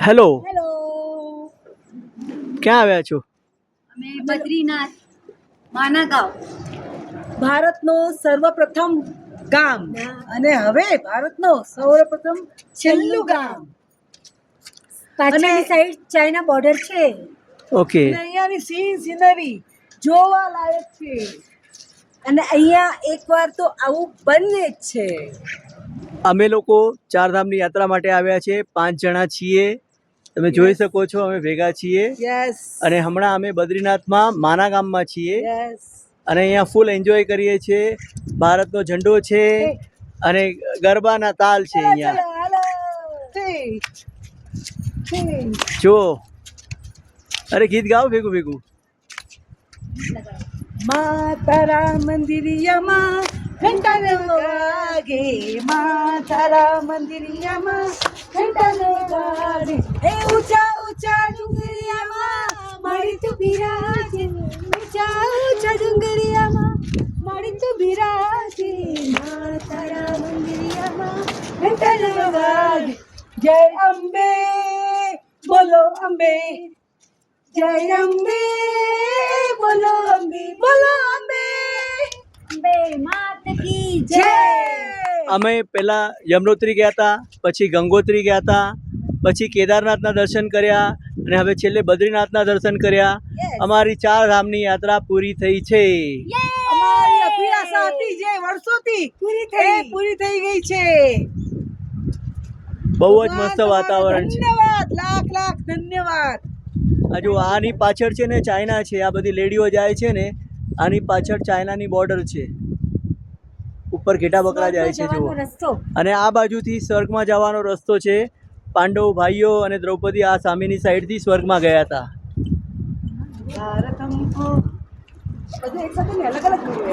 Hello, hello, ક્યાં આવ્યા છો? અમે બદ્રીનાથ માના ગાંવ, ભારતનો સર્વપ્રથમ ગામ અને હવે ભારતનો સર્વપ્રથમ છેલ્લું ગામ. પાછળની સાઈડ ચાઇના બોર્ડર છે. ઓકે. અને અહીંયાની સિનરી જોવા લાયક છે અને અહીંયા એકવાર તો આવું બને જ છે. અમે લોકો ચારધામની યાત્રા માટે આવ્યા છે. 5 જણા છીએ. તમે જોઈ શકો છો અમે ભેગા છીએ. યસ અને હમણાં અમે બદ્રીનાથમાં માના ગામમાં છીએ યસ. અને અહીંયા ફૂલ એન્જોય કરીએ છીએ. ભારતનો ઝંડો છે અને ગરબાના તાલ છે અહીંયા. જુઓ, અરે ગીત ગાઓ ભેગું ભેગું. માતારા મંદિરિયામાં ઘંટાનો વાગે, માતારા મંદિરિયામાં ઘંટાનો વાગે, એ ઊંચા ઊંચા ડુંગરિયામાં મારી તું બિરાજે, ઊંચા ઊંચા ડુંગરિયામાં મારી તું બિરાજે, માતારા મંદિરિયામાં ઘંટાનો વાગે. જય અંબે બોલો અંબે, જય અંબે બોલો અંબે, બોલો અંબે, અંબે માત કી જય. અમે પહેલા યમનોત્રી ગયા હતા, પછી ગંગોત્રી ગયા હતા, પછી કેદારનાથના દર્શન કર્યા અને હવે છેલ્લે બદ્રીનાથના દર્શન કર્યા. અમારી 4 ધામની યાત્રા પૂરી થઈ છે. અમારી અભિલાષા હતી જે વર્ષોથી પૂરી થઈ ગઈ છે. બહુ જ મસ્ત વાતાવરણ છે. ધન્યવાદ, લાખ લાખ ધન્યવાદ. આ જો આની પાછળ છે ને ચાઇના છે. આ બધી લેડીઓ જાય છે ને, આની પાછળ ચાઇનાની બોર્ડર છે. ઉપર ઘેટા બકરા જાય છે જુઓ. અને આ બાજુથી સ્વર્ગમાં જવાનો રસ્તો છે. પાંડવ ભાઈઓ અને દ્રૌપદી આ સામેની સાઈડથી સ્વર્ગમાં ગયા હતા. ભારત હમકો બધા એક સાથે અલગ અલગ